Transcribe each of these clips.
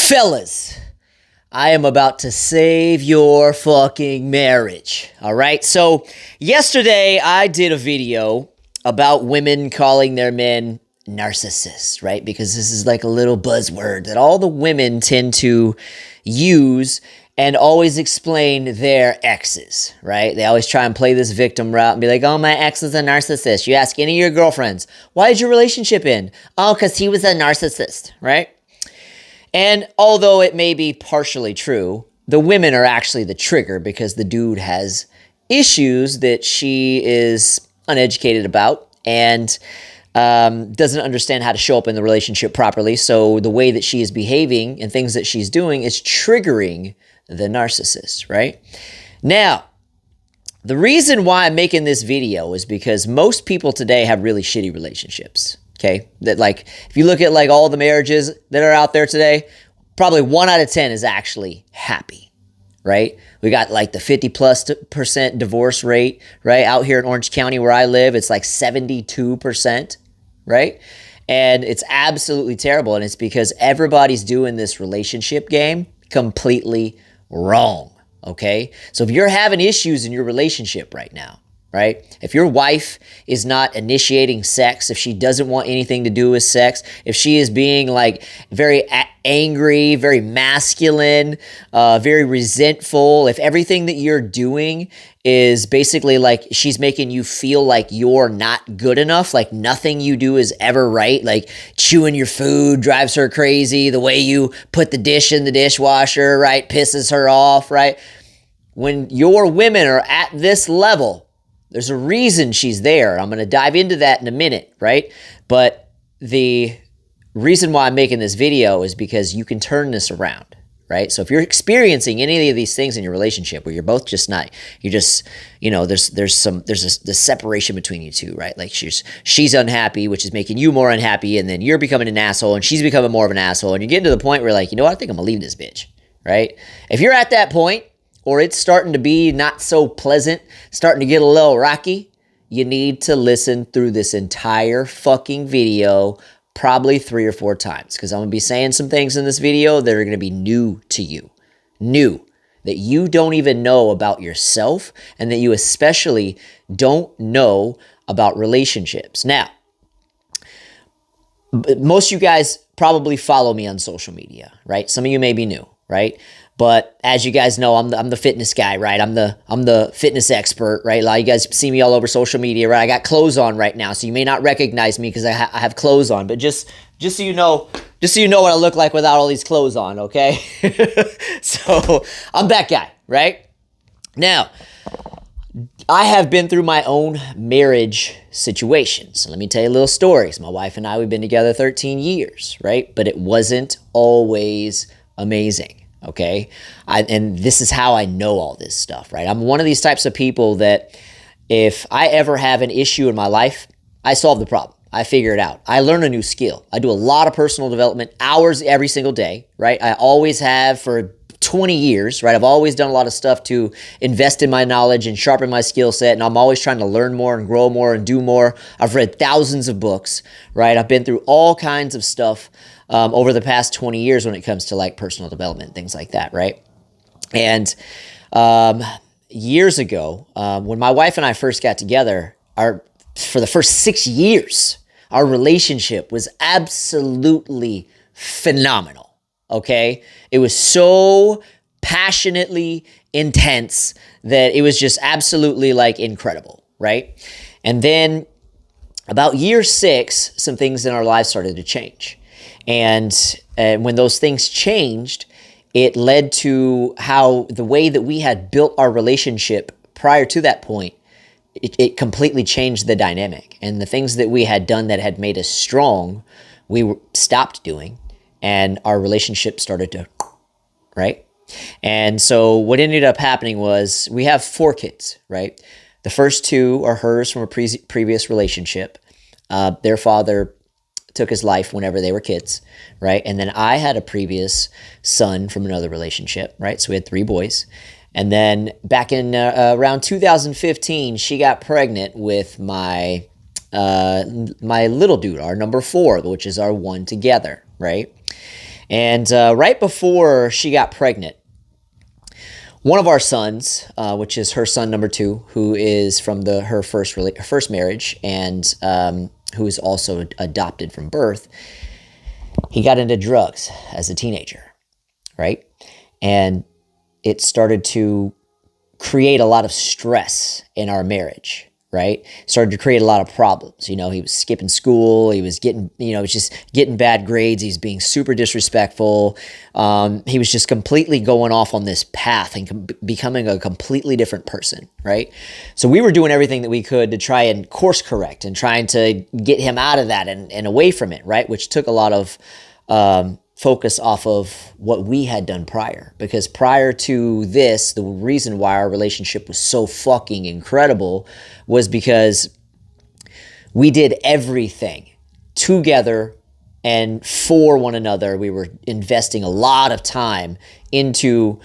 Fellas, I am about to save your fucking marriage. All right. So yesterday I did a video about women calling their men narcissists, right? Because this is like a little buzzword that all the women tend to use and always explain their exes, right? They always try and play this victim route and be like, oh, my ex is a narcissist. You ask any of your girlfriends, why did your relationship end? Oh, because he was a narcissist, right? And although it may be partially true, the women are actually the trigger because the dude has issues that she is uneducated about and doesn't understand how to show up in the relationship properly. So the way that she is behaving and things that she's doing is triggering the narcissist, right? Now, the reason why I'm making this video is because most people today have really shitty relationships. Okay, that like if you look at like all the marriages that are out there today, probably 1 out of 10 is actually happy, right? We got like the 50+% divorce rate, right? Out here in Orange County where I live, it's like 72%, right? And it's absolutely terrible. And it's because everybody's doing this relationship game completely wrong, okay? So if you're having issues in your relationship right now, right? If your wife is not initiating sex, if she doesn't want anything to do with sex, if she is being like very angry, very masculine, very resentful, if everything that you're doing is basically like she's making you feel like you're not good enough, like nothing you do is ever right, like chewing your food drives her crazy, the way you put the dish in the dishwasher, right, pisses her off, right? When your women are at this level, there's a reason she's there. I'm going to dive into that in a minute, right? But the reason why I'm making this video is because you can turn this around, right? So if you're experiencing any of these things in your relationship where you're both just not, you're just, you know, there's this separation between you two, right? Like she's unhappy, which is making you more unhappy, and then you're becoming an asshole, and she's becoming more of an asshole, and you're getting to the point where like, you know what, I think I'm gonna leave this bitch, right? If you're at that point, or it's starting to be not so pleasant, starting to get a little rocky, you need to listen through this entire fucking video probably 3 or 4 times, because I'm going to be saying some things in this video that are going to be new to you. New. That you don't even know about yourself, and that you especially don't know about relationships. Now, most of you guys probably follow me on social media, right? Some of you may be new, right? But as you guys know, I'm the fitness guy, right? I'm the fitness expert, right? A lot of you guys see me all over social media, right? I got clothes on right now, so you may not recognize me because I have clothes on. But just so you know what I look like without all these clothes on, okay? So I'm that guy, right? Now, I have been through my own marriage situations. So let me tell you a little stories. My wife and I, we've been together 13 years, right? But it wasn't always amazing. Okay. And this is how I know all this stuff, right? I'm one of these types of people that if I ever have an issue in my life, I solve the problem. I figure it out. I learn a new skill. I do a lot of personal development, hours every single day, right? I always have for 20 years, right? I've always done a lot of stuff to invest in my knowledge and sharpen my skill set. And I'm always trying to learn more and grow more and do more. I've read thousands of books, right? I've been through all kinds of stuff over the past 20 years when it comes to like personal development, things like that, right? And years ago, when my wife and I first got together, for the first 6 years, our relationship was absolutely phenomenal, okay? It was so passionately intense that it was just absolutely like incredible, right? And then about year 6, some things in our lives started to change. And when those things changed, it led to how the way that we had built our relationship prior to that point, it completely changed the dynamic. And the things that we had done that had made us strong, we stopped doing, and our relationship started to, right? And so what ended up happening was we have 4 kids, right? The first 2 are hers from a previous relationship. Their father took his life whenever they were kids, right? And then I had a previous son from another relationship, right? So we had 3 boys. And then back in around 2015, she got pregnant with my little dude, our number 4, which is our one together, right? And right before she got pregnant, one of our sons, which is her son number 2, who is from her first marriage and who is also adopted from birth, he got into drugs as a teenager, right? And it started to create a lot of stress in our marriage, right? Started to create a lot of problems. He was skipping school. He was getting, was just getting bad grades. He's being super disrespectful. He was just completely going off on this path and becoming a completely different person, right? So we were doing everything that we could to try and course correct and trying to get him out of that and away from it, right? Which took a lot of focus off of what we had done prior. Because prior to this, the reason why our relationship was so fucking incredible was because we did everything together and for one another. We were investing a lot of time into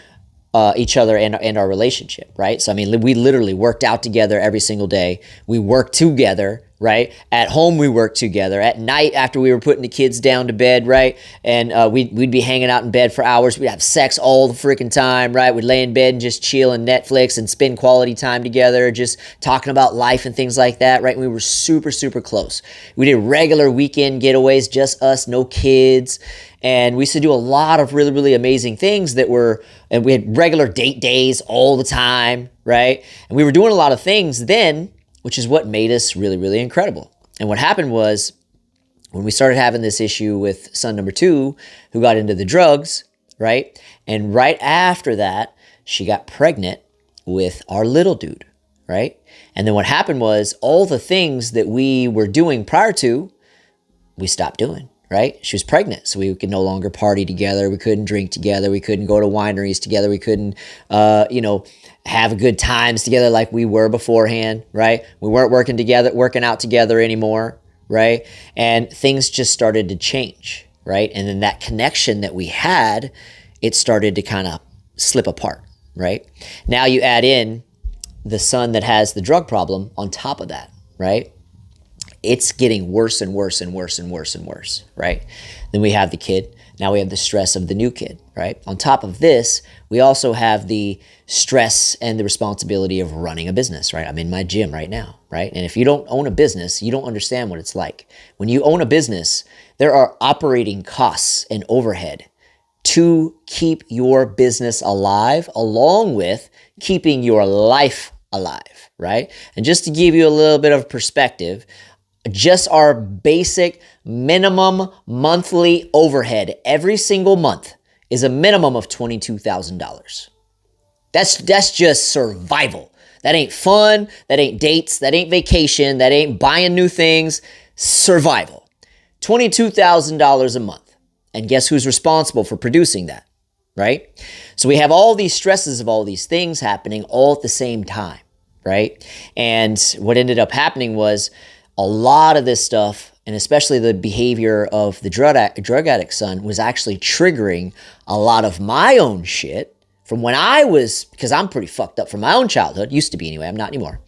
each other and our relationship, right? So, we literally worked out together every single day. We worked together, right? At home, we worked together. At night, after we were putting the kids down to bed, right? And we'd be hanging out in bed for hours. We'd have sex all the freaking time, right? We'd lay in bed and just chill and Netflix and spend quality time together, just talking about life and things like that, right? And we were super, super close. We did regular weekend getaways, just us, no kids. And we used to do a lot of really, really amazing things and we had regular date days all the time, right? And we were doing a lot of things then, which is what made us really, really incredible. And what happened was when we started having this issue with son number 2, who got into the drugs, right? And right after that, she got pregnant with our little dude, right? And then what happened was all the things that we were doing prior to, we stopped doing. Right? She was pregnant, so we could no longer party together. We couldn't drink together. We couldn't go to wineries together. We couldn't, have good times together like we were beforehand, right? We weren't working out together anymore, right? And things just started to change, right? And then that connection that we had, it started to kind of slip apart, right? Now you add in the son that has the drug problem on top of that, right? It's getting worse and worse and worse and worse and worse, right? Then we have the kid. Now we have the stress of the new kid, right? On top of this, we also have the stress and the responsibility of running a business, right? I'm in my gym right now, right? And if you don't own a business, you don't understand what it's like. When you own a business, there are operating costs and overhead to keep your business alive, along with keeping your life alive, right? And just to give you a little bit of perspective, just our basic minimum monthly overhead every single month is a minimum of $22,000. That's just survival. That ain't fun. That ain't dates. That ain't vacation. That ain't buying new things. Survival. $22,000 a month. And guess who's responsible for producing that, right? So we have all these stresses of all these things happening all at the same time, right? And what ended up happening was a lot of this stuff, and especially the behavior of the drug addict son, was actually triggering a lot of my own shit from when because I'm pretty fucked up from my own childhood. Used to be anyway. I'm not anymore.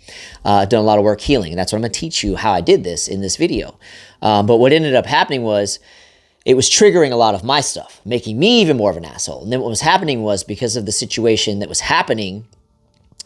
I've done a lot of work healing, and that's what I'm going to teach you how I did this in this video. But what ended up happening was it was triggering a lot of my stuff, making me even more of an asshole. And then what was happening was because of the situation that was happening,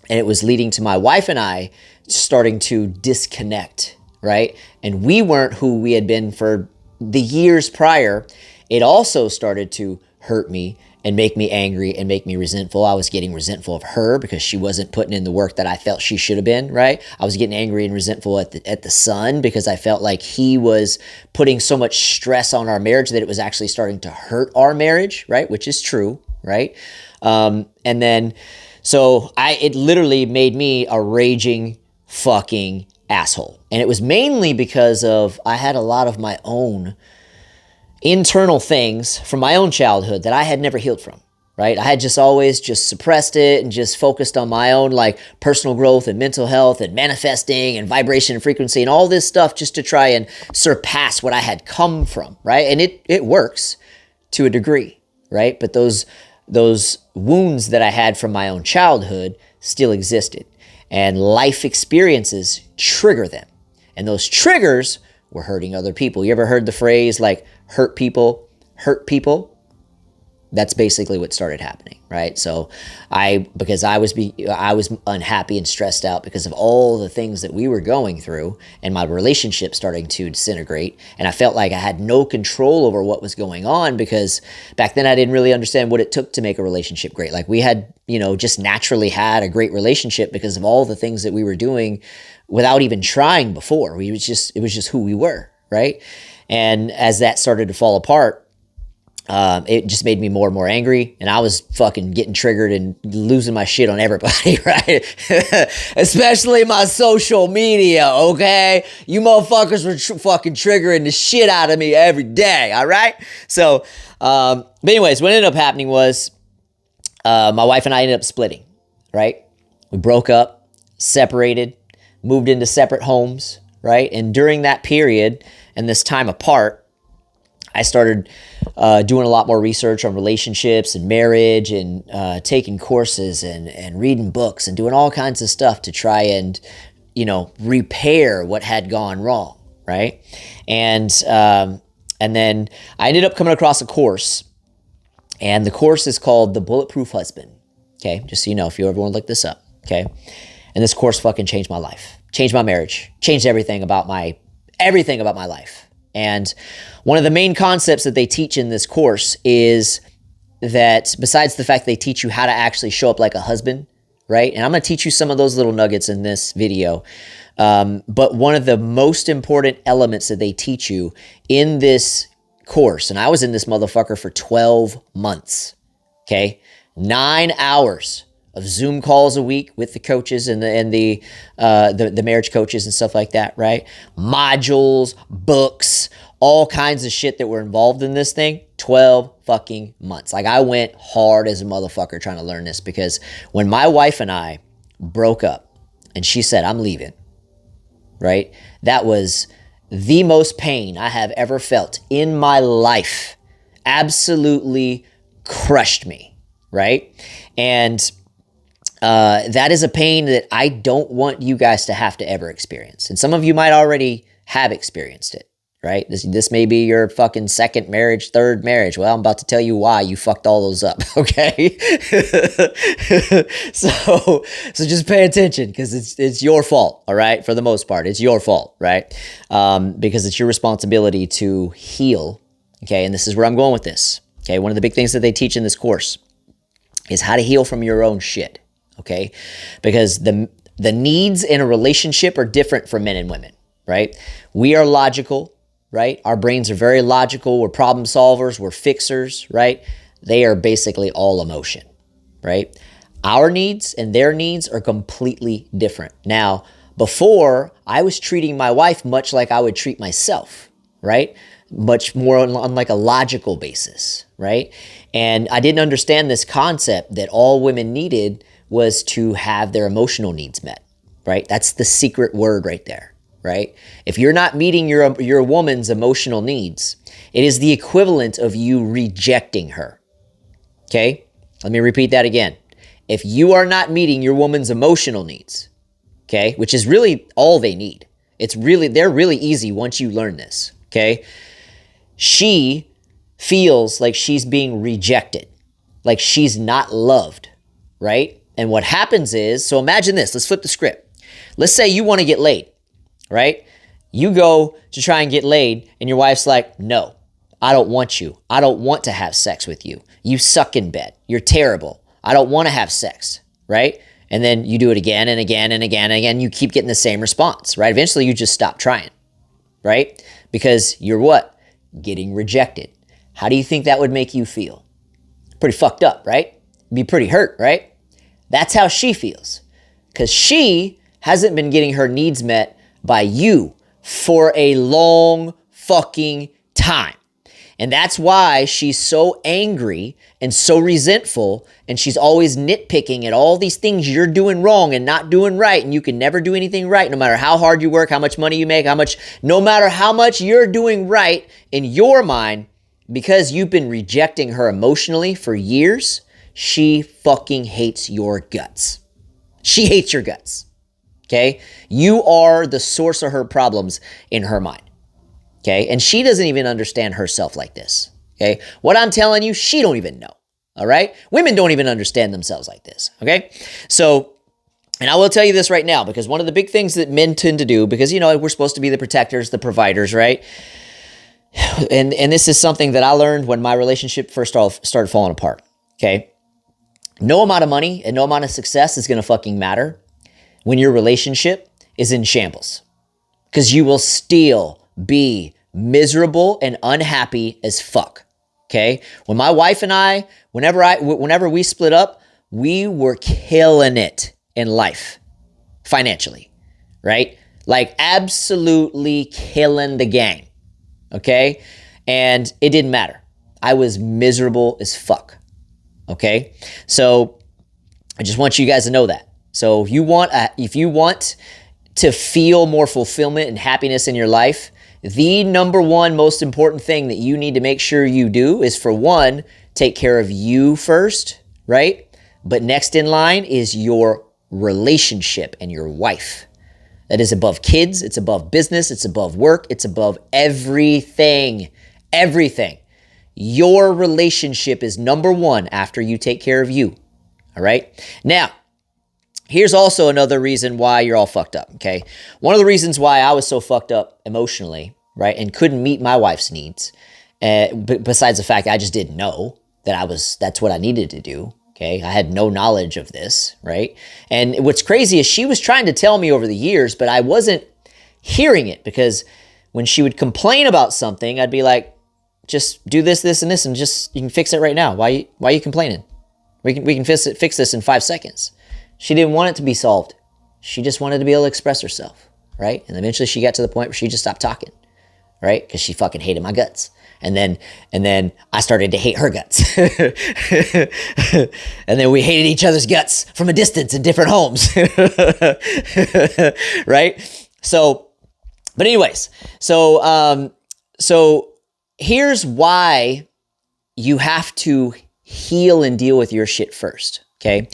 and it was leading to my wife and I starting to disconnect, right? And we weren't who we had been for the years prior. It also started to hurt me and make me angry and make me resentful. I was getting resentful of her because she wasn't putting in the work that I felt she should have been, right? I was getting angry and resentful at the son because I felt like he was putting so much stress on our marriage that it was actually starting to hurt our marriage, right? Which is true, right? And then, so it literally made me a raging fucking asshole. And it was mainly because I had a lot of my own internal things from my own childhood that I had never healed from, right? I had just always just suppressed it and just focused on my own like personal growth and mental health and manifesting and vibration and frequency and all this stuff just to try and surpass what I had come from, right? And it works to a degree, right? But those wounds that I had from my own childhood still existed. And life experiences trigger them. And those triggers were hurting other people. You ever heard the phrase like hurt people hurt people, That's basically what started happening, right? So because I was unhappy and stressed out because of all the things that we were going through, and my relationship starting to disintegrate, and I felt like I had no control over what was going on, because back then I didn't really understand what it took to make a relationship great. Like, we had, just naturally had a great relationship because of all the things that we were doing without even trying before. It was just who we were, right? And as that started to fall apart, it just made me more and more angry, and I was fucking getting triggered and losing my shit on everybody, right? Especially my social media, okay? You motherfuckers were fucking triggering the shit out of me every day, all right? So, but anyways, what ended up happening was my wife and I ended up splitting, right? We broke up, separated, moved into separate homes, right? And during that period and this time apart, I started doing a lot more research on relationships and marriage, and taking courses and reading books and doing all kinds of stuff to try and, repair what had gone wrong, right? And then I ended up coming across a course, and the course is called The Bulletproof Husband, okay? Just so you know, if you ever want to look this up, okay? And this course fucking changed my life, changed my marriage, changed everything about my life. And one of the main concepts that they teach in this course is that, besides the fact they teach you how to actually show up like a husband, right? And I'm going to teach you some of those little nuggets in this video. But one of the most important elements that they teach you in this course, and I was in this motherfucker for 12 months, okay? 9 hours of Zoom calls a week with the coaches and the marriage coaches and stuff like that, right? Modules, books, all kinds of shit that were involved in this thing. 12 fucking months. Like, I went hard as a motherfucker trying to learn this, because when my wife and I broke up and she said, "I'm leaving," right? That was the most pain I have ever felt in my life. Absolutely crushed me, right? And that is a pain that I don't want you guys to have to ever experience. And some of you might already have experienced it, right? This may be your fucking second marriage, third marriage. Well, I'm about to tell you why you fucked all those up, okay? So just pay attention, because it's your fault, all right? For the most part, it's your fault, right? Because it's your responsibility to heal, okay? And this is where I'm going with this, okay? One of the big things that they teach in this course is how to heal from your own shit. Okay, because the needs in a relationship are different for men and women, right? We are logical, right? Our brains are very logical. We're problem solvers. We're fixers, right? They are basically all emotion, right? Our needs and their needs are completely different. Now, before, I was treating my wife much like I would treat myself, right? Much more on like a logical basis, right? And I didn't understand this concept that all women needed was to have their emotional needs met, right? That's the secret word right there, right? If you're not meeting your woman's emotional needs, it is the equivalent of you rejecting her, okay? Let me repeat that again. If you are not meeting your woman's emotional needs, okay, which is really all they need. They're really easy once you learn this, okay? She feels like she's being rejected, like she's not loved, right? And what happens is, so imagine this, let's flip the script. Let's say you want to get laid, right? You go to try and get laid, and your wife's like, "No, I don't want you. I don't want to have sex with you. You suck in bed. You're terrible. I don't want to have sex," right? And then you do it again and again and again and again. You keep getting the same response, right? Eventually you just stop trying, right? Because you're what? Getting rejected. How do you think that would make you feel? Pretty fucked up, right? Be pretty hurt, right? That's how she feels, because she hasn't been getting her needs met by you for a long fucking time. And that's why she's so angry and so resentful, and she's always nitpicking at all these things you're doing wrong and not doing right, and you can never do anything right, no matter how hard you work, how much money you make, no matter how much you're doing right in your mind, because you've been rejecting her emotionally for years. She fucking hates your guts. She hates your guts, okay? You are the source of her problems in her mind, okay? And she doesn't even understand herself like this, Okay. What I'm telling you, she don't even know. All right. Women don't even understand themselves like this. Okay. So, and I will tell you this right now, because one of the big things that men tend to do, because, we're supposed to be the protectors, the providers, right? And this is something that I learned when my relationship first started falling apart. Okay. No amount of money and no amount of success is going to fucking matter when your relationship is in shambles, because you will still be miserable and unhappy as fuck. Okay. When my wife and I, whenever we split up, we were killing it in life financially, right? Like absolutely killing the game. Okay. And it didn't matter. I was miserable as fuck. Okay. So I just want you guys to know that. So if you want to feel more fulfillment and happiness in your life, the number one most important thing that you need to make sure you do is, for one, take care of you first, right? But next in line is your relationship and your wife. That is above kids, it's above business, it's above work, it's above everything. Everything. Your relationship is number one after you take care of you. All right? Now, here's also another reason why you're all fucked up, okay? One of the reasons why I was so fucked up emotionally, right, and couldn't meet my wife's needs, besides the fact I just didn't know that's what I needed to do, okay? I had no knowledge of this, right? And what's crazy is she was trying to tell me over the years, but I wasn't hearing it, because when she would complain about something, I'd be like, just do this, this, and this, and just, you can fix it right now. Why are you complaining? We can fix this in 5 seconds. She didn't want it to be solved. She just wanted to be able to express herself, right? And eventually she got to the point where she just stopped talking, right? Because she fucking hated my guts. And then I started to hate her guts. And then we hated each other's guts from a distance in different homes. Right? So, but anyways, so here's why you have to heal and deal with your shit first, okay?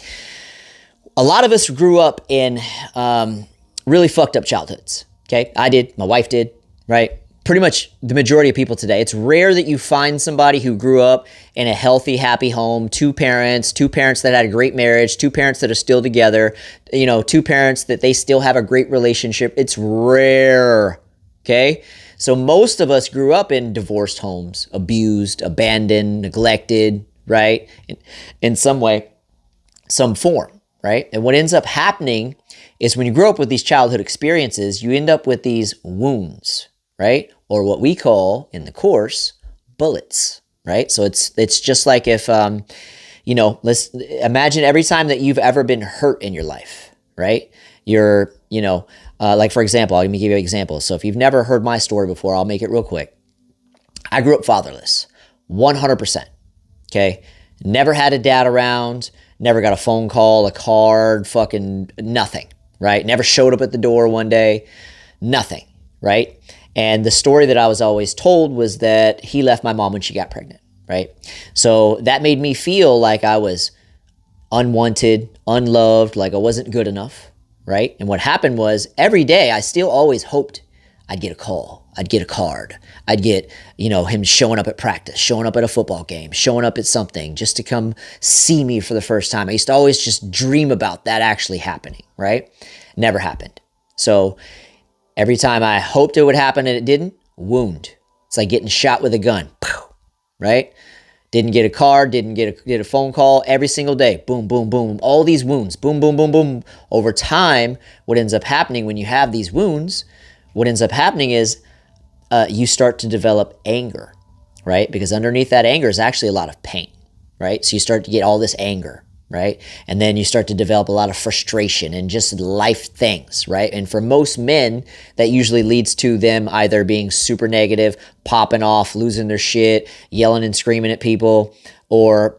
A lot of us grew up in really fucked up childhoods, okay? I did, my wife did, right? Pretty much the majority of people today. It's rare that you find somebody who grew up in a healthy, happy home, two parents that had a great marriage, two parents that are still together, two parents that they still have a great relationship. It's rare, okay? So most of us grew up in divorced homes, abused, abandoned, neglected, right? In some way, some form, right? And what ends up happening is when you grow up with these childhood experiences, you end up with these wounds, right? Or what we call in the course, bullets, right? So it's just like if, let's imagine every time that you've ever been hurt in your life, right? You're, like for example, let me give you an example. So if you've never heard my story before, I'll make it real quick. I grew up fatherless, 100%, okay? Never had a dad around, never got a phone call, a card, fucking nothing, right? Never showed up at the door one day, nothing, right? And the story that I was always told was that he left my mom when she got pregnant, right? So that made me feel like I was unwanted, unloved, like I wasn't good enough, right? And what happened was every day I still always hoped I'd get a call, I'd get a card, I'd get, him showing up at practice, showing up at a football game, showing up at something just to come see me for the first time. I used to always just dream about that actually happening, right? Never happened. So every time I hoped it would happen and it didn't, wound. It's like getting shot with a gun, right? Didn't get a card, didn't get a phone call every single day. Boom, boom, boom. All these wounds, boom, boom, boom, boom. Over time, what ends up happening when you have these wounds, what ends up happening is you start to develop anger, right? Because underneath that anger is actually a lot of pain, right? So you start to get all this anger, right? And then you start to develop a lot of frustration and just life things, right? And for most men, that usually leads to them either being super negative, popping off, losing their shit, yelling and screaming at people, or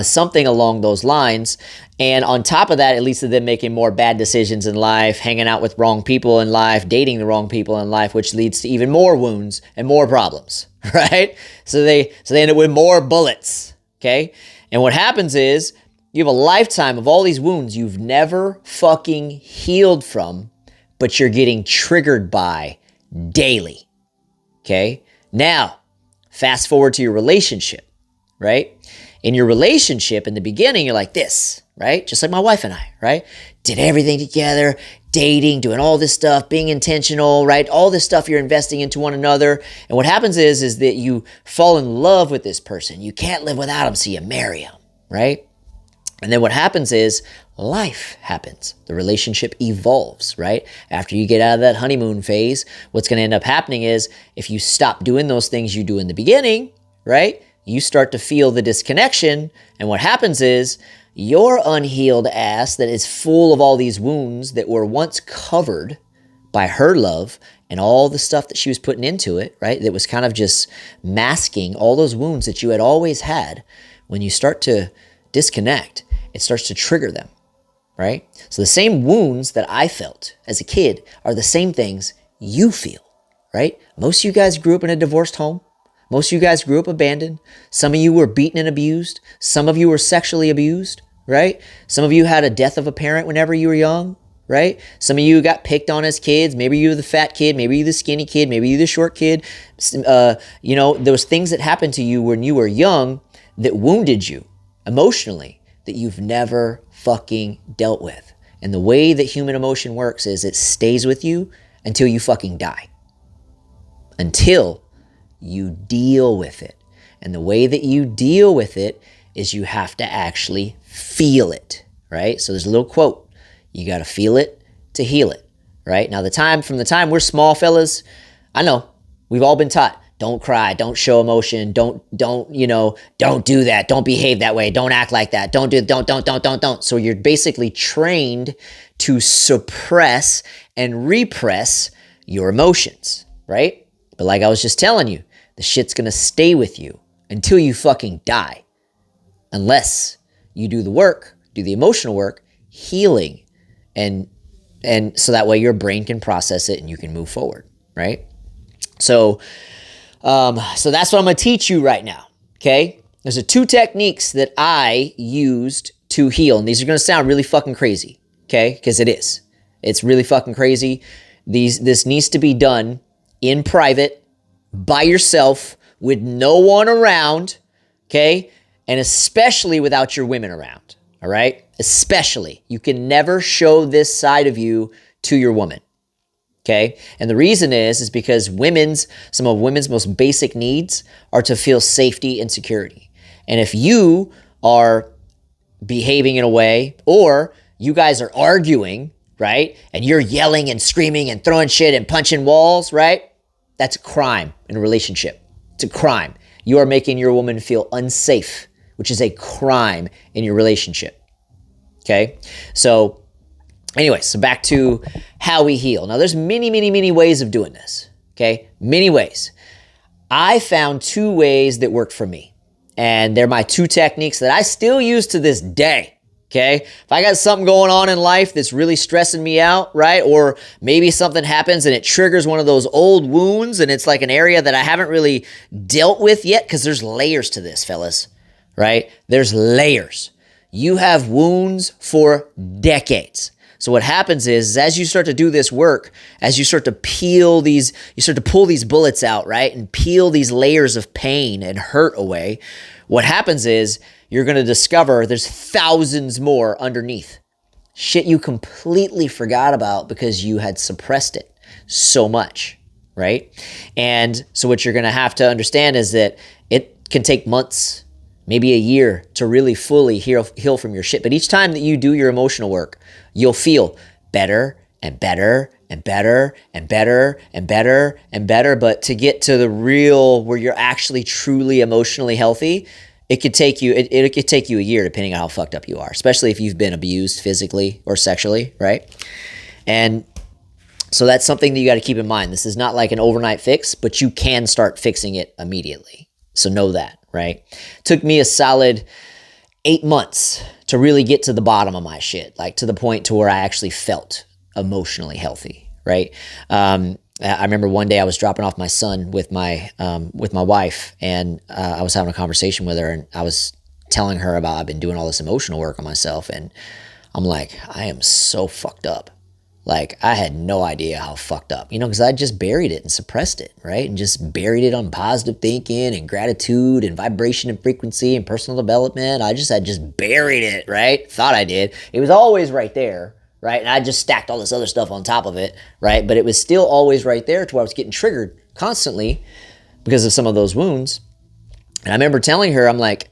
something along those lines. And on top of that, it leads to them making more bad decisions in life, hanging out with wrong people in life, dating the wrong people in life, which leads to even more wounds and more problems, right? So they end up with more bullets, okay? And what happens is you have a lifetime of all these wounds you've never fucking healed from, but you're getting triggered by daily, okay? Now, Fast forward to your relationship, right? In your relationship, in the beginning, you're like this, right? Just like my wife and I, right? Did everything together, dating, doing all this stuff, being intentional, right? All this stuff you're investing into one another. And what happens is that you fall in love with this person. You can't live without them, so you marry them, right? And then what happens is life happens. The relationship evolves, right? After you get out of that honeymoon phase, what's going to end up happening is if you stop doing those things you do in the beginning, right? You start to feel the disconnection. And what happens is your unhealed ass that is full of all these wounds that were once covered by her love and all the stuff that she was putting into it, right? That was kind of just masking all those wounds that you had always had. When you start to disconnect, it starts to trigger them, right? So the same wounds that I felt as a kid are the same things you feel, right? Most of you guys grew up in a divorced home. Most of you guys grew up abandoned. Some of you were beaten and abused. Some of you were sexually abused, right? Some of you had a death of a parent whenever you were young, right? Some of you got picked on as kids. Maybe you were the fat kid. Maybe you were the skinny kid. Maybe you were the short kid. Those things that happened to you when you were young that wounded you emotionally, that you've never fucking dealt with. And the way that human emotion works is it stays with you until you fucking die. Until you deal with it. And the way that you deal with it is you have to actually feel it, right? So there's a little quote. You got to feel it to heal it, right? Now, from the time we're small, fellas, I know we've all been taught, don't cry, don't show emotion, don't do that, don't behave that way, don't act like that, don't. So you're basically trained to suppress and repress your emotions, right? But like I was just telling you, the shit's gonna stay with you until you fucking die. Unless you do the work, do the emotional work, healing, and so that way your brain can process it and you can move forward, right? So that's what I'm going to teach you right now, okay? There's 2 techniques that I used to heal, and these are going to sound really fucking crazy, okay? Because it is. It's really fucking crazy. This needs to be done in private, by yourself, with no one around, okay? And especially without your women around, all right? Especially. You can never show this side of you to your woman. Okay. And the reason is because some of women's most basic needs are to feel safety and security. And if you are behaving in a way, or you guys are arguing, right? And you're yelling and screaming and throwing shit and punching walls, right? That's a crime in a relationship. It's a crime. You are making your woman feel unsafe, which is a crime in your relationship. Okay. So back to how we heal. Now, there's many ways of doing this, okay? Many ways. I found 2 ways that worked for me, and they're my 2 techniques that I still use to this day, okay? If I got something going on in life that's really stressing me out, right? Or maybe something happens and it triggers one of those old wounds, and it's like an area that I haven't really dealt with yet, because there's layers to this, fellas, right? There's layers. You have wounds for decades. So what happens is as you start to do this work, as you start to pull these bullets out, right? And peel these layers of pain and hurt away, what happens is you're going to discover there's thousands more underneath. Shit you completely forgot about because you had suppressed it so much, right? And so what you're going to have to understand is that it can take months, maybe a year, to really fully heal from your shit. But each time that you do your emotional work, you'll feel better and better and better and better and better and better. But to get to the real, where you're actually truly emotionally healthy, it could take you a year, depending on how fucked up you are, especially if you've been abused physically or sexually, right? And so that's something that you got to keep in mind. This is not like an overnight fix, but you can start fixing it immediately. So know that, right? Took me a solid 8 months to really get to the bottom of my shit, like to the point to where I actually felt emotionally healthy, right? I remember one day I was dropping off my son with my wife, and I was having a conversation with her, and I was telling her about I've been doing all this emotional work on myself, and I'm like, I am so fucked up. Like, I had no idea how fucked up, because I just buried it and suppressed it, right? And just buried it on positive thinking and gratitude and vibration and frequency and personal development. I had just buried it, right? Thought I did. It was always right there, right? And I just stacked all this other stuff on top of it, right? But it was still always right there to where I was getting triggered constantly because of some of those wounds. And I remember telling her, I'm like,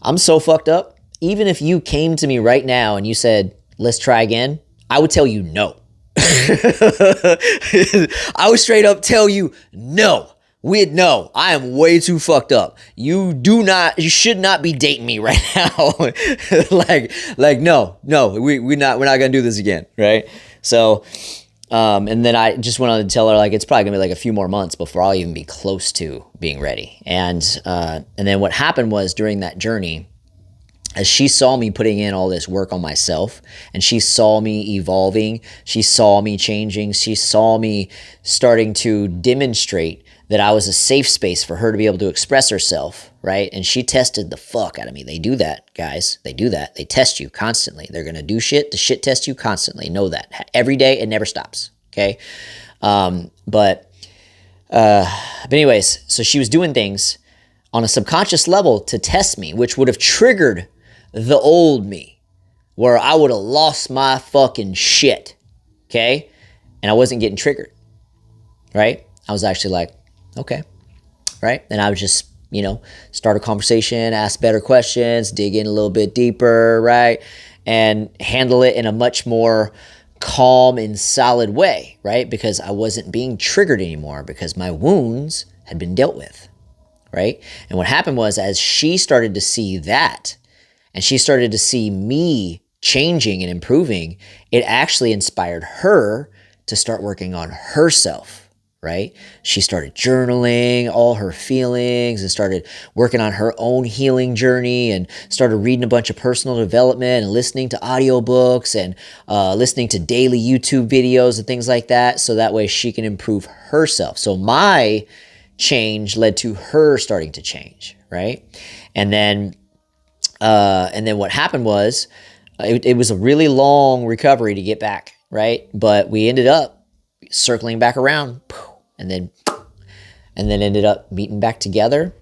I'm so fucked up. Even if you came to me right now and you said, let's try again, I would tell you no. I would straight up tell you no. No, I am way too fucked up. You should not be dating me right now. No, we're not gonna do this again, right? So, and then I just went on to tell her, like, it's probably gonna be like a few more months before I'll even be close to being ready. And then what happened was, during that journey, as she saw me putting in all this work on myself, and she saw me evolving, she saw me changing, she saw me starting to demonstrate that I was a safe space for her to be able to express herself, right? And she tested the fuck out of me. They do that, guys. They do that. They test you constantly. They're going to do shit to shit test you constantly. Know that. Every day, it never stops, okay? But anyways, so she was doing things on a subconscious level to test me, which would have triggered the old me, where I would have lost my fucking shit, okay? And I wasn't getting triggered, right? I was actually like, okay, right? And I would just, start a conversation, ask better questions, dig in a little bit deeper, right? And handle it in a much more calm and solid way, right? Because I wasn't being triggered anymore, because my wounds had been dealt with, right? And what happened was, as she started to see that, and she started to see me changing and improving, it actually inspired her to start working on herself, right? She started journaling all her feelings and started working on her own healing journey, and started reading a bunch of personal development and listening to audiobooks and listening to daily YouTube videos and things like that, so that way she can improve herself. So my change led to her starting to change, right? And then what happened was, it was a really long recovery to get back, right? But we ended up circling back around, and then ended up meeting back together.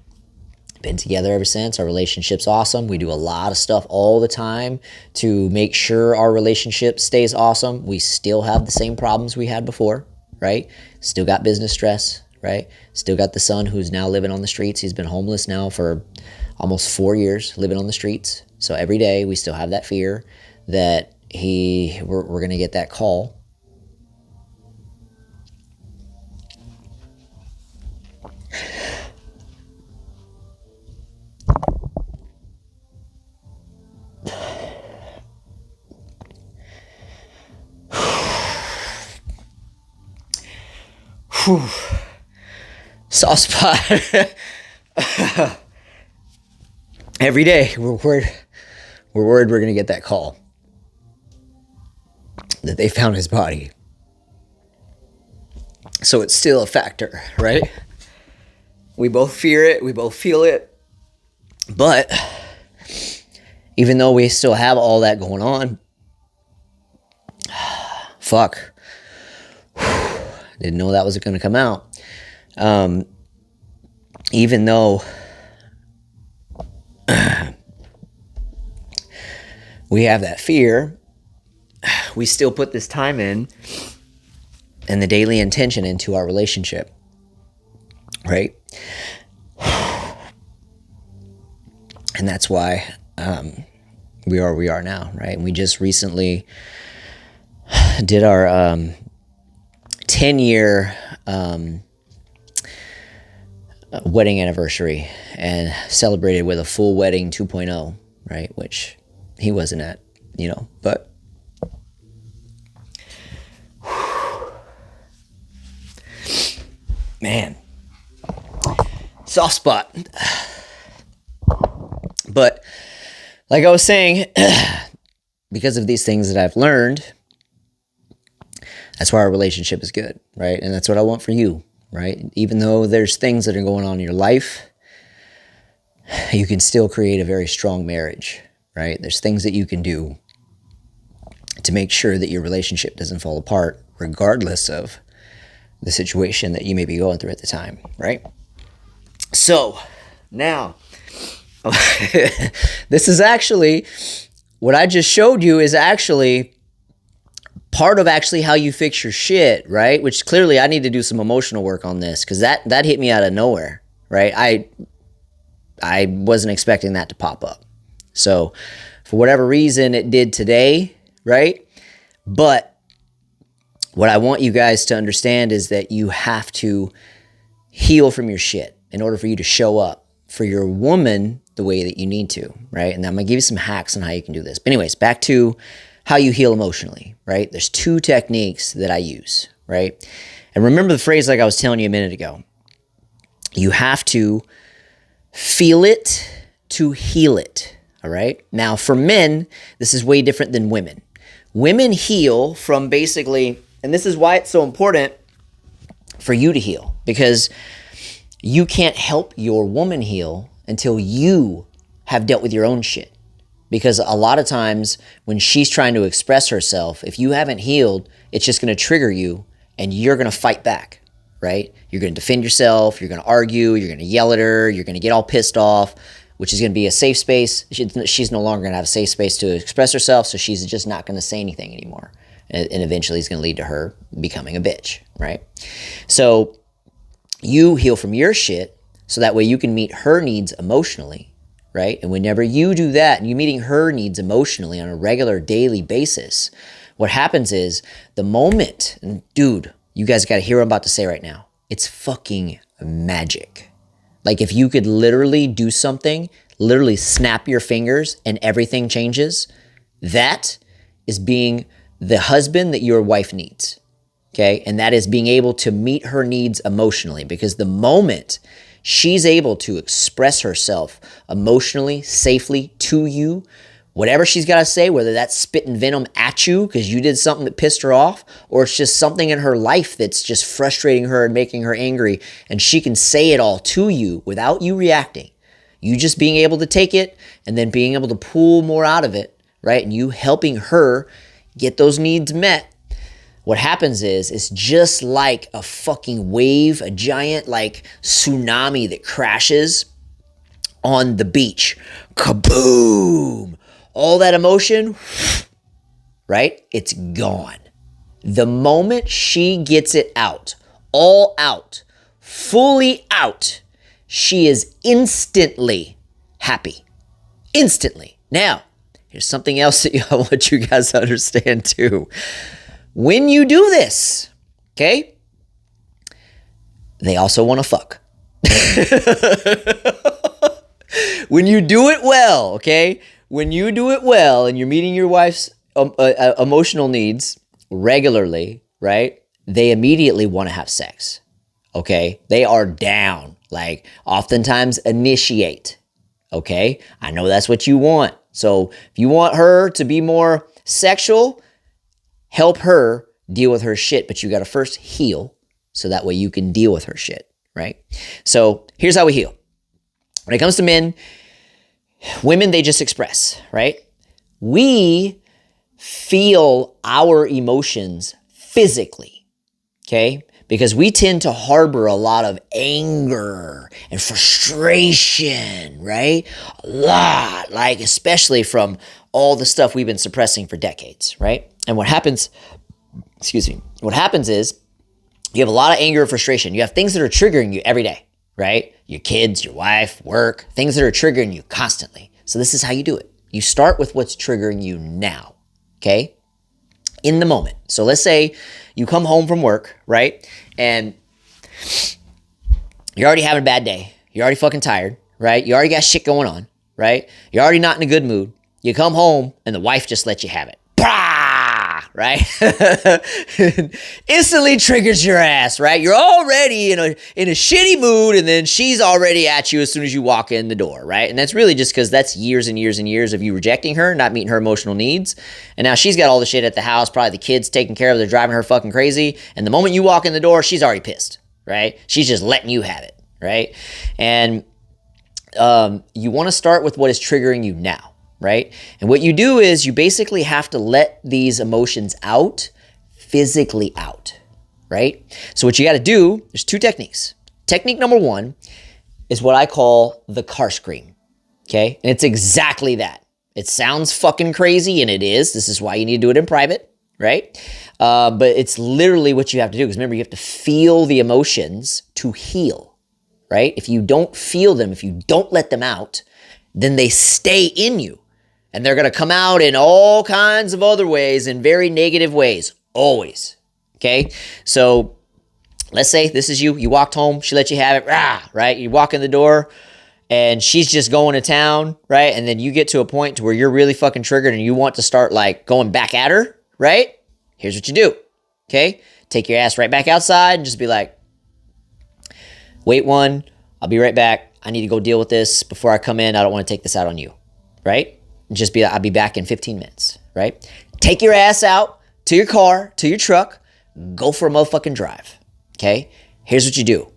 Been together ever since. Our relationship's awesome. We do a lot of stuff all the time to make sure our relationship stays awesome. We still have the same problems we had before, right? Still got business stress, right? Still got the son who's now living on the streets. He's been homeless now for almost 4 years, living on the streets. So every day we still have that fear that we're going to get that call. Soft spot. Every day we're worried we're going to get that call that they found his body. So it's still a factor, right? We both fear it, we both feel it. But even though we still have all that going on, fuck. Didn't know that was going to come out. Even though we have that fear, we still put this time in and the daily intention into our relationship, right? And that's why we are where we are now, right? And we just recently did our 10-year wedding anniversary and celebrated with a full wedding 2.0, right? Which he wasn't at, but man, soft spot. But like I was saying, because of these things that I've learned, that's why our relationship is good, right? And that's what I want for you, right? Even though there's things that are going on in your life, you can still create a very strong marriage, right? There's things that you can do to make sure that your relationship doesn't fall apart, regardless of the situation that you may be going through at the time, right? So now, this is actually, what I just showed you is actually part of actually how you fix your shit, right? Which clearly I need to do some emotional work on this, because that hit me out of nowhere, right? I wasn't expecting that to pop up. So for whatever reason it did today, right? But what I want you guys to understand is that you have to heal from your shit in order for you to show up for your woman the way that you need to, right? And I'm going to give you some hacks on how you can do this. But anyways, back to how you heal emotionally, right? There's 2 techniques that I use, right? And remember the phrase like I was telling you a minute ago. You have to feel it to heal it, all right? Now, for men, this is way different than women. Women heal from basically, and this is why it's so important for you to heal, because you can't help your woman heal until you have dealt with your own shit. Because a lot of times when she's trying to express herself, if you haven't healed, it's just going to trigger you and you're going to fight back, right? You're going to defend yourself, you're going to argue, you're going to yell at her, you're going to get all pissed off, which is going to be a safe space. She's no longer going to have a safe space to express herself, so she's just not going to say anything anymore. And eventually it's going to lead to her becoming a bitch, right? So you heal from your shit so that way you can meet her needs emotionally, right? And whenever you do that and you're meeting her needs emotionally on a regular daily basis, what happens is the moment, and dude, you guys got to hear what I'm about to say right now. It's fucking magic. Like if you could literally do something, literally snap your fingers and everything changes, that is being the husband that your wife needs. Okay, and that is being able to meet her needs emotionally, because the moment she's able to express herself emotionally, safely to you, whatever she's got to say, whether that's spitting venom at you because you did something that pissed her off, or it's just something in her life that's just frustrating her and making her angry, and she can say it all to you without you reacting. You just being able to take it and then being able to pull more out of it, right? And you helping her get those needs met. What happens is, it's just like a fucking wave, a giant like tsunami that crashes on the beach. Kaboom! All that emotion, right? It's gone. The moment she gets it out, all out, fully out, she is instantly happy. Instantly. Now, here's something else that I want you guys to understand too. When you do this, okay, they also want to fuck. When you do it well, okay, when you do it well and you're meeting your wife's emotional needs regularly, right, they immediately want to have sex, okay? They are down, like oftentimes initiate, okay? I know that's what you want. So if you want her to be more sexual, help her deal with her shit, but you got to first heal so that way you can deal with her shit, right? So here's how we heal. When it comes to men, women, they just express, right? We feel our emotions physically, okay? Because we tend to harbor a lot of anger and frustration, right? A lot, like especially from all the stuff we've been suppressing for decades, right? And what happens is you have a lot of anger and frustration. You have things that are triggering you every day, right? Your kids, your wife, work, things that are triggering you constantly. So this is how you do it. You start with what's triggering you now, okay? In the moment. So let's say you come home from work, right? And you're already having a bad day. You're already fucking tired, right? You already got shit going on, right? You're already not in a good mood. You come home and the wife just lets you have it. Right? Instantly triggers your ass, right? You're already in a shitty mood, and then she's already at you as soon as you walk in the door, right? And that's really just because that's years and years and years of you rejecting her, not meeting her emotional needs. And now she's got all the shit at the house, probably the kids taking care of, they're driving her fucking crazy. And the moment you walk in the door, she's already pissed, right? She's just letting you have it, right? And you want to start with what is triggering you now, right? And what you do is you basically have to let these emotions out, physically out, right? So what you got to do, there's two techniques. Technique number one is what I call the car scream, okay? And it's exactly that. It sounds fucking crazy, and it is. This is why you need to do it in private, right? But it's literally what you have to do, because remember, you have to feel the emotions to heal, right? If you don't feel them, if you don't let them out, then they stay in you. And they're going to come out in all kinds of other ways, in very negative ways, always, okay? So let's say this is you. You walked home. She let you have it, right? You walk in the door, and she's just going to town, right? And then you get to a point to where you're really fucking triggered and you want to start like going back at her, right? Here's what you do, okay? Take your ass right back outside and just be like, wait one, I'll be right back. I need to go deal with this before I come in. I don't want to take this out on you, right? And just be like, I'll be back in 15 minutes, right? Take your ass out to your car, to your truck, go for a motherfucking drive, okay? Here's what you do.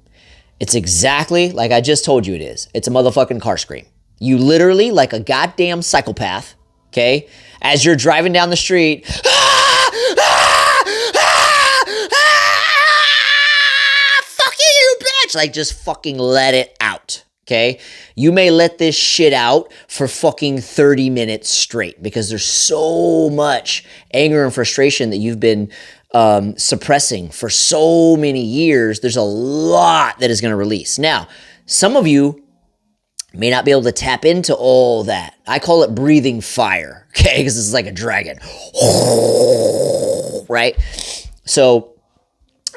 It's exactly like I just told you it is. It's a motherfucking car scream. You literally, like a goddamn psychopath, okay, as you're driving down the street, fuck you, bitch! Like, just fucking let it out, okay? You may let this shit out for fucking 30 minutes straight because there's so much anger and frustration that you've been suppressing for so many years. There's a lot that is going to release. Now, some of you may not be able to tap into all that. I call it breathing fire, okay? Because it's like a dragon, right? So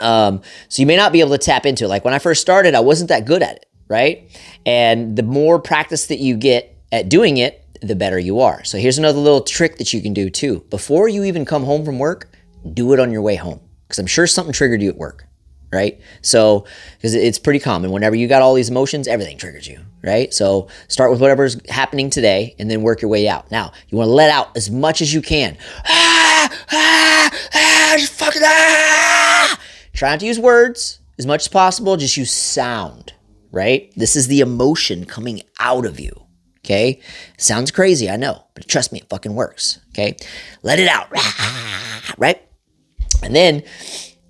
you may not be able to tap into it. Like when I first started, I wasn't that good at it, right? And the more practice that you get at doing it, the better you are. So here's another little trick that you can do too. Before you even come home from work, do it on your way home, because I'm sure something triggered you at work, right? So, because it's pretty common. Whenever you got all these emotions, everything triggers you, right? So start with whatever's happening today and then work your way out. Now, you want to let out as much as you can. Just fucking Try not to use words as much as possible. Just use sound, right? This is the emotion coming out of you, okay? Sounds crazy, I know, but trust me, it fucking works, okay? Let it out, right? And then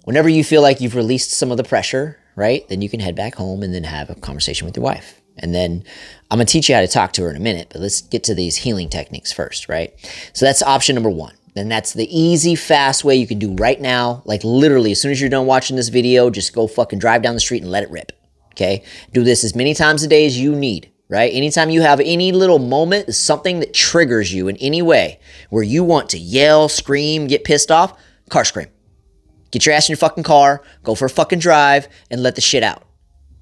whenever you feel like you've released some of the pressure, right, then you can head back home and then have a conversation with your wife. And then I'm going to teach you how to talk to her in a minute, but let's get to these healing techniques first, right? So that's option number one. And that's the easy, fast way you can do right now. Like literally, as soon as you're done watching this video, just go fucking drive down the street and let it rip, okay? Do this as many times a day as you need, right? Anytime you have any little moment, something that triggers you in any way where you want to yell, scream, get pissed off, car scream. Get your ass in your fucking car, go for a fucking drive, and let the shit out,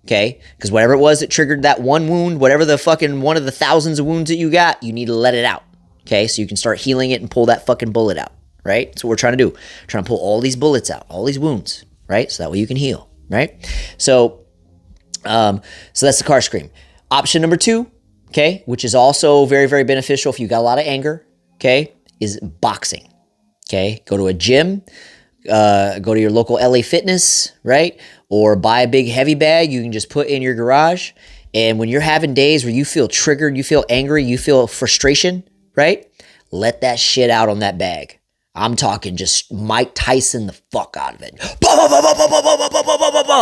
okay? Because whatever it was that triggered that one wound, whatever the fucking one of the thousands of wounds that you got, you need to let it out, okay? So you can start healing it and pull that fucking bullet out, right? That's what we're trying to do. We're trying to pull all these bullets out, all these wounds, right? So that way you can heal, right? So that's the car scream. Option number two, okay, which is also very, very beneficial if you got a lot of anger, okay, is boxing, okay? Go to a gym. Go to your local LA Fitness, right? Or buy a big heavy bag you can just put in your garage. And when you're having days where you feel triggered, you feel angry, you feel frustration, right? Let that shit out on that bag. I'm talking just Mike Tyson the fuck out of it.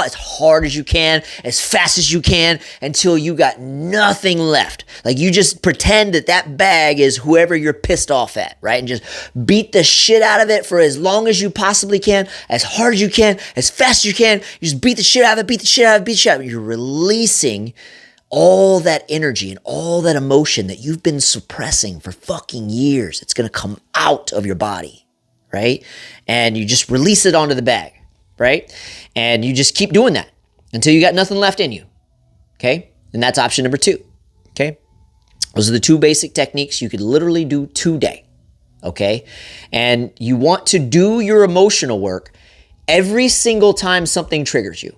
As hard as you can, as fast as you can, until you got nothing left. Like you just pretend that bag is whoever you're pissed off at, right? And just beat the shit out of it for as long as you possibly can, as hard as you can, as fast as you can. You just beat the shit out of it, beat the shit out of it, beat the shit out of it. You're releasing all that energy and all that emotion that you've been suppressing for fucking years. It's going to come out of your body. Right? And you just release it onto the bag, right? And you just keep doing that until you got nothing left in you, okay? And that's option number two, okay? Those are the two basic techniques you could literally do today, okay? And you want to do your emotional work every single time something triggers you,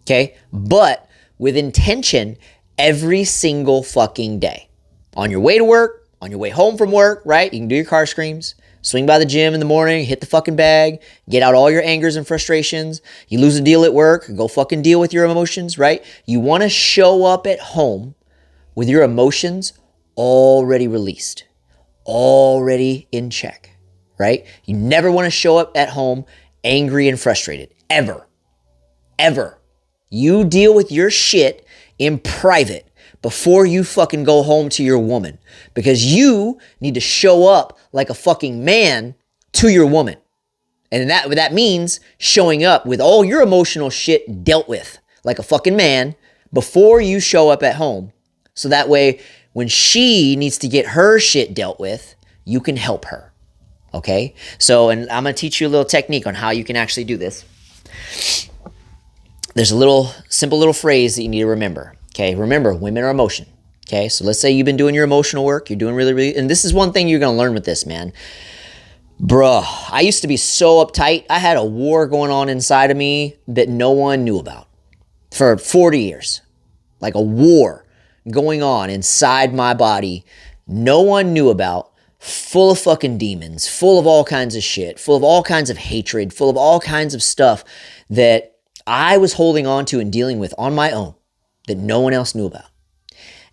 okay? But with intention every single fucking day. On your way to work, on your way home from work, right? You can do your car screams. Swing by the gym in the morning, hit the fucking bag, get out all your angers and frustrations. You lose a deal at work, go fucking deal with your emotions, right? You want to show up at home with your emotions already released. already in check, right? You never want to show up at home angry and frustrated, ever, ever. You deal with your shit in private before you fucking go home to your woman, because you need to show up like a fucking man to your woman. And that means showing up with all your emotional shit dealt with like a fucking man before you show up at home. So that way, when she needs to get her shit dealt with, you can help her. Okay? So, and I'm going to teach you a little technique on how you can actually do this. There's a simple little phrase that you need to remember. Okay? Remember, women are emotion. Okay? So let's say you've been doing your emotional work. You're doing really, and this is one thing you're going to learn with this, man. Bruh, I used to be so uptight. I had a war going on inside of me that no one knew about for 40 years. Like a war going on inside my body no one knew about, full of fucking demons, full of all kinds of shit, full of all kinds of hatred, full of all kinds of stuff that I was holding on to and dealing with on my own that no one else knew about.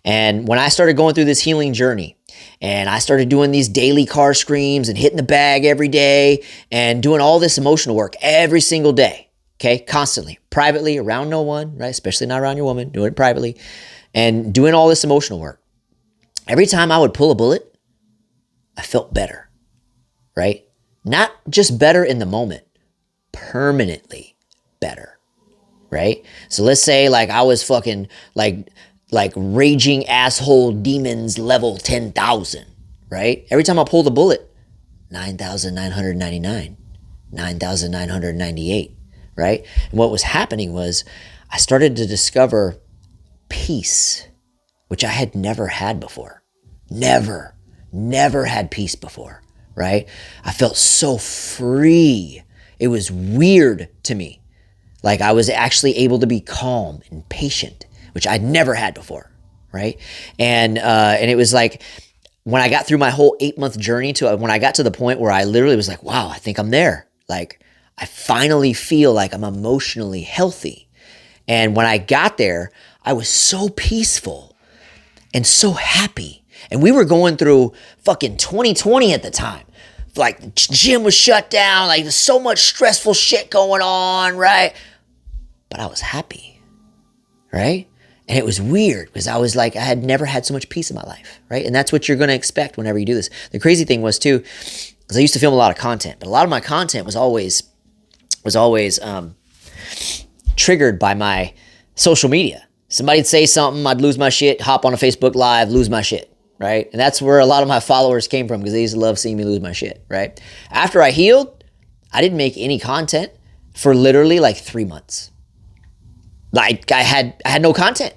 And when I started going through this healing journey, and I started doing these daily car screams and hitting the bag every day and doing all this emotional work every single day, okay, constantly, privately, around no one, right? Especially not around your woman, doing it privately, and doing all this emotional work. Every time I would pull a bullet, I felt better, right? Not just better in the moment, permanently better, right? So let's say like I was fucking like raging asshole demons level 10,000, right? Every time I pulled a bullet, 9,999, 9,998, right? And what was happening was I started to discover peace, which I had never had before. Never had peace before, right? I felt so free. It was weird to me. Like I was actually able to be calm and patient, which I'd never had before, right? And it was like when I got through my whole 8-month journey to when I got to the point where I literally was like, wow, I think I'm there. Like I finally feel like I'm emotionally healthy. And when I got there, I was so peaceful and so happy. And we were going through fucking 2020 at the time. Like the gym was shut down, like there's so much stressful shit going on, right? But I was happy, right? And it was weird because I was like, I had never had so much peace in my life, right? And that's what you're going to expect whenever you do this. The crazy thing was too, because I used to film a lot of content, but a lot of my content was always triggered by my social media. Somebody'd say something, I'd lose my shit, hop on a Facebook Live, lose my shit, right? And that's where a lot of my followers came from because they used to love seeing me lose my shit, right? After I healed, I didn't make any content for literally like 3 months. Like I had no content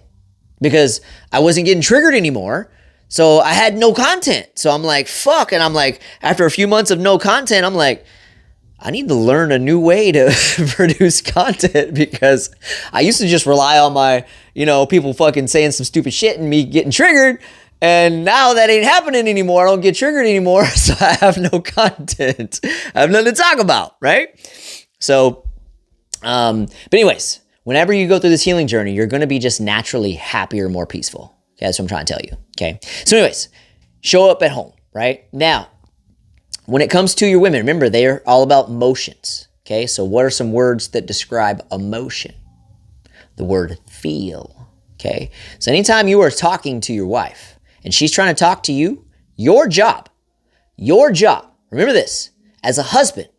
because I wasn't getting triggered anymore. So I had no content. So I'm like, fuck. And I'm like, after a few months of no content, I'm like, I need to learn a new way to produce content because I used to just rely on my, people fucking saying some stupid shit and me getting triggered. And now that ain't happening anymore. I don't get triggered anymore. So I have no content. I have nothing to talk about, right? So, but anyways, whenever you go through this healing journey, you're going to be just naturally happier, more peaceful. Okay, that's what I'm trying to tell you. Okay. So anyways, show up at home, right? Now, when it comes to your women, remember, they're all about motions. Okay. So what are some words that describe emotion? The word feel. Okay. So anytime you are talking to your wife and she's trying to talk to you, your job, remember this, as a husband,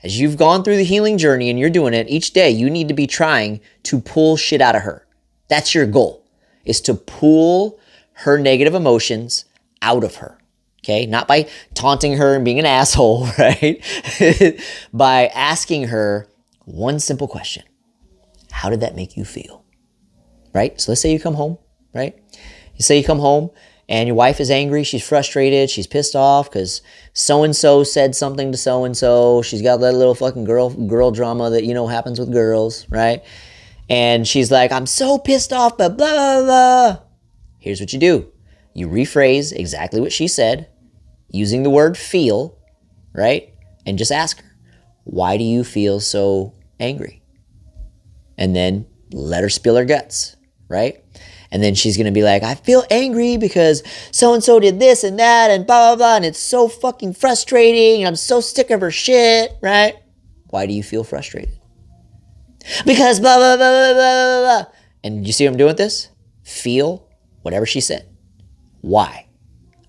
as you've gone through the healing journey and you're doing it each day, you need to be trying to pull shit out of her. That's your goal, is to pull her negative emotions out of her. Okay, not by taunting her and being an asshole, right? By asking her one simple question. How did that make you feel? Right? So let's say you come home, right? You say you come home and your wife is angry, she's frustrated, she's pissed off because so-and-so said something to so-and-so. She's got that little fucking girl drama that, happens with girls, right? And she's like, I'm so pissed off, but blah, blah, blah. Here's what you do. You rephrase exactly what she said using the word feel, right? And just ask her, why do you feel so angry? And then let her spill her guts, right? And then she's going to be like, I feel angry because so-and-so did this and that and blah, blah, blah. And it's so fucking frustrating. And I'm so sick of her shit, right? Why do you feel frustrated? Because blah, blah, blah, blah, blah, blah. And you see what I'm doing with this? Feel whatever she said. Why?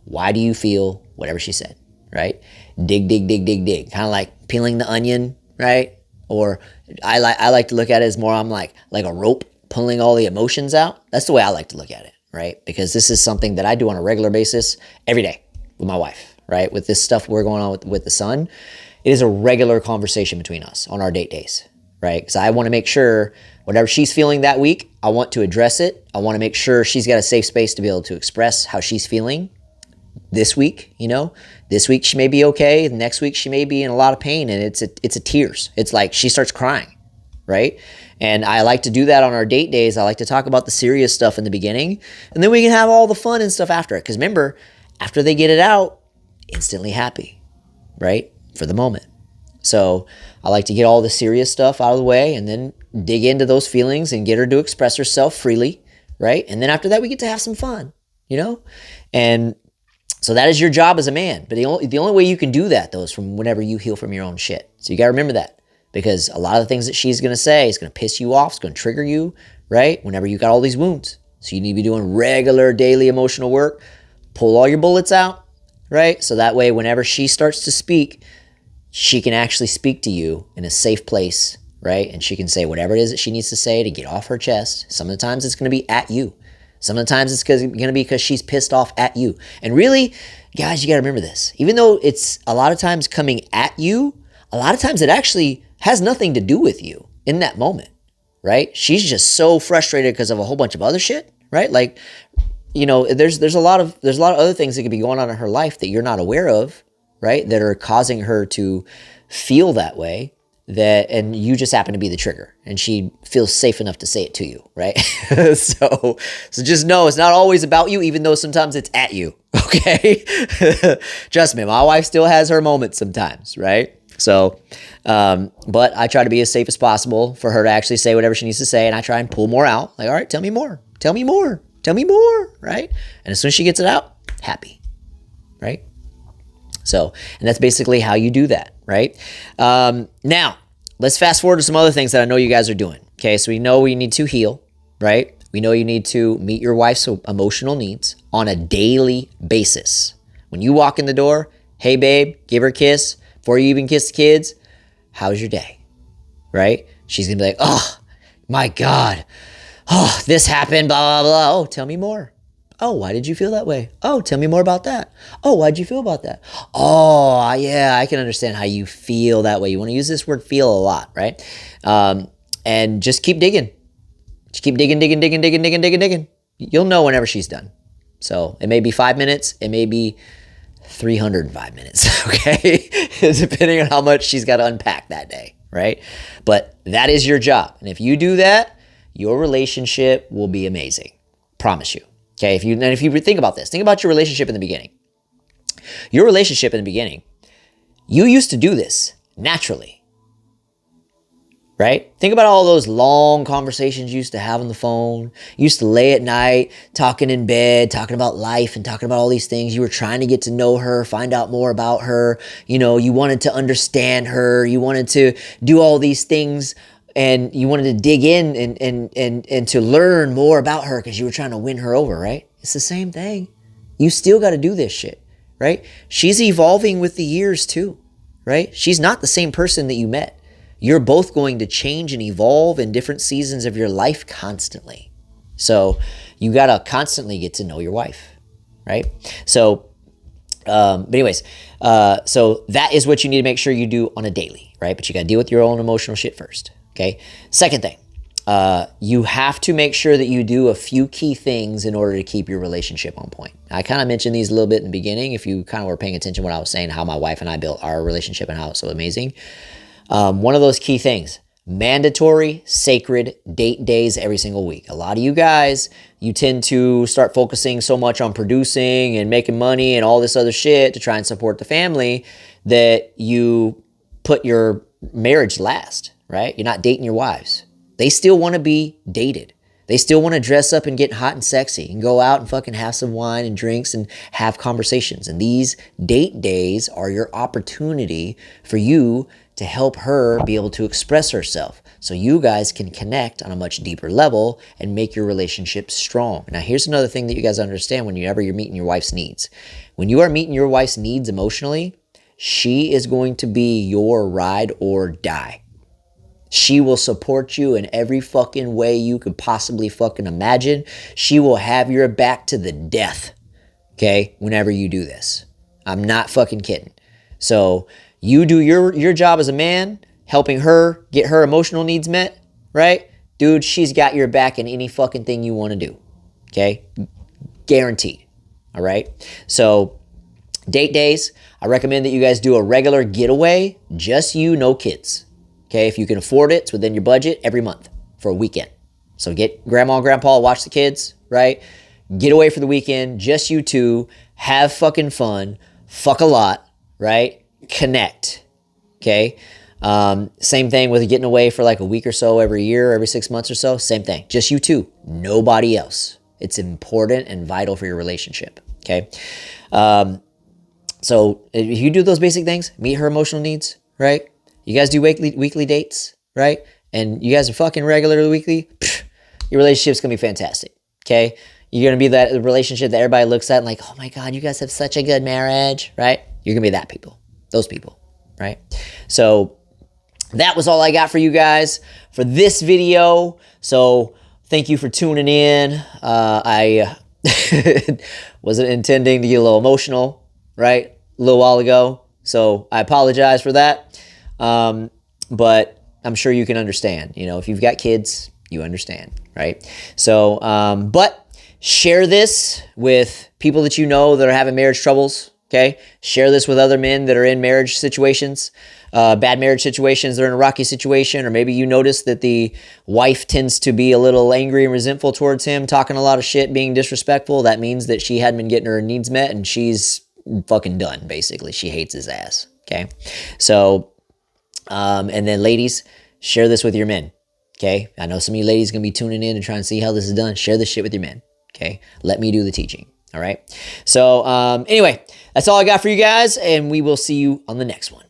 Why do you feel whatever she said, right? Dig, dig, dig, dig, dig. Kind of like peeling the onion, right? Or I like to look at it as more I'm like a rope pulling all the emotions out. That's the way I like to look at it, right? Because this is something that I do on a regular basis every day with my wife, right? With this stuff we're going on with the son, it is a regular conversation between us on our date days, right? Because I want to make sure whatever she's feeling that week, I want to address it. I want to make sure she's got a safe space to be able to express how she's feeling this week. This week she may be okay. Next week she may be in a lot of pain, and it's a tears. It's like she starts crying, right? And I like to do that on our date days. I like to talk about the serious stuff in the beginning, and then we can have all the fun and stuff after it. Because remember, after they get it out, instantly happy, right? For the moment. So I like to get all the serious stuff out of the way and then dig into those feelings and get her to express herself freely, right? And then after that, we get to have some fun, And so that is your job as a man. But the only way you can do that, though, is from whenever you heal from your own shit. So you got to remember that, because a lot of the things that she's going to say is going to piss you off. It's going to trigger you, right? Whenever you got all these wounds. So you need to be doing regular daily emotional work. Pull all your bullets out, right? So that way, whenever she starts to speak, she can actually speak to you in a safe place, right? And she can say whatever it is that she needs to say to get off her chest. Some of the times it's going to be at you. Some of the times it's going to be because she's pissed off at you. And really, guys, you got to remember this. Even though it's a lot of times coming at you, a lot of times it actually has nothing to do with you in that moment, right? She's just so frustrated because of a whole bunch of other shit, right? Like, there's a lot of other things that could be going on in her life that you're not aware of, right? That are causing her to feel that way. And you just happen to be the trigger, and she feels safe enough to say it to you, right? So just know it's not always about you, even though sometimes it's at you, okay? Trust me, my wife still has her moments sometimes, right? So, but I try to be as safe as possible for her to actually say whatever she needs to say, and I try and pull more out. Like, all right, tell me more, right? And as soon as she gets it out, happy, right? So, and that's basically how you do that, right? Now, let's fast forward to some other things that I know you guys are doing. Okay, so we know we need to heal, right? We know you need to meet your wife's emotional needs on a daily basis. When you walk in the door, hey babe, give her a kiss. Before you even kiss the kids, how's your day, right? She's gonna be like, oh, my God. Oh, this happened, blah, blah, blah. Oh, tell me more. Oh, why did you feel that way? Oh, tell me more about that. Oh, why'd you feel about that? Oh, yeah, I can understand how you feel that way. You want to use this word feel a lot, right? And just keep digging. Just keep digging. You'll know whenever she's done. So it may be 5 minutes. It may be 305 minutes, okay? Depending on how much she's got to unpack that day, right? But that is your job. And if you do that, your relationship will be amazing. Promise you. Okay, if you think about this, think about your relationship in the beginning. Your relationship in the beginning, you used to do this naturally, right? Think about all those long conversations you used to have on the phone. You used to lay at night, talking in bed, talking about life and talking about all these things. You were trying to get to know her, find out more about her. You wanted to understand her. You wanted to do all these things. And you wanted to dig in and to learn more about her because you were trying to win her over, right? It's the same thing. You still got to do this shit, right? She's evolving with the years too, right? She's not the same person that you met. You're both going to change and evolve in different seasons of your life constantly. So you got to constantly get to know your wife, right? So, but anyways, so that is what you need to make sure you do on a daily, right? But you got to deal with your own emotional shit first. Okay. Second thing, you have to make sure that you do a few key things in order to keep your relationship on point. I kind of mentioned these a little bit in the beginning. If you kind of were paying attention to what I was saying, how my wife and I built our relationship and how it's so amazing. One of those key things, mandatory, sacred date days every single week. A lot of you guys, you tend to start focusing so much on producing and making money and all this other shit to try and support the family that you put your marriage last. Right? You're not dating your wives. They still want to be dated. They still want to dress up and get hot and sexy and go out and fucking have some wine and drinks and have conversations. And these date days are your opportunity for you to help her be able to express herself so you guys can connect on a much deeper level and make your relationship strong. Now, here's another thing that you guys understand whenever you're meeting your wife's needs. When you are meeting your wife's needs emotionally, she is going to be your ride or die. She will support you in every fucking way you could possibly fucking imagine. She will have your back to the death, okay, whenever you do this. I'm not fucking kidding. So you do your job as a man, helping her get her emotional needs met, right? Dude, she's got your back in any fucking thing you want to do, okay? Guaranteed, all right? So date days, I recommend that you guys do a regular getaway, just you, no kids. Okay, if you can afford it, it's within your budget, every month for a weekend. So get grandma and grandpa, watch the kids, right? Get away for the weekend, just you two, have fucking fun, fuck a lot, right? Connect, okay? Same thing with getting away for like a week or so every year, every 6 months or so, same thing. Just you two, nobody else. It's important and vital for your relationship, okay? So if you do those basic things, meet her emotional needs, right? You guys do weekly dates, right? And you guys are fucking regularly weekly. Your relationship's going to be fantastic, okay? You're going to be that relationship that everybody looks at and like, oh my God, you guys have such a good marriage, right? You're going to be that people, those people, right? So that was all I got for you guys for this video. So thank you for tuning in. I wasn't intending to get a little emotional, right? A little while ago. So I apologize for that. But I'm sure you can understand, you know, if you've got kids, you understand, right? So, but share this with people that you know that are having marriage troubles, okay? Share this with other men that are in marriage situations, bad marriage situations, they're in a rocky situation, or maybe you notice that the wife tends to be a little angry and resentful towards him, talking a lot of shit, being disrespectful. That means that she hadn't been getting her needs met and she's fucking done, basically. She hates his ass, okay? So, and then ladies, share this with your men, okay? I know some of you ladies are going to be tuning in and trying to see how this is done. Share this shit with your men, okay? Let me do the teaching, all right? So anyway, that's all I got for you guys, and we will see you on the next one.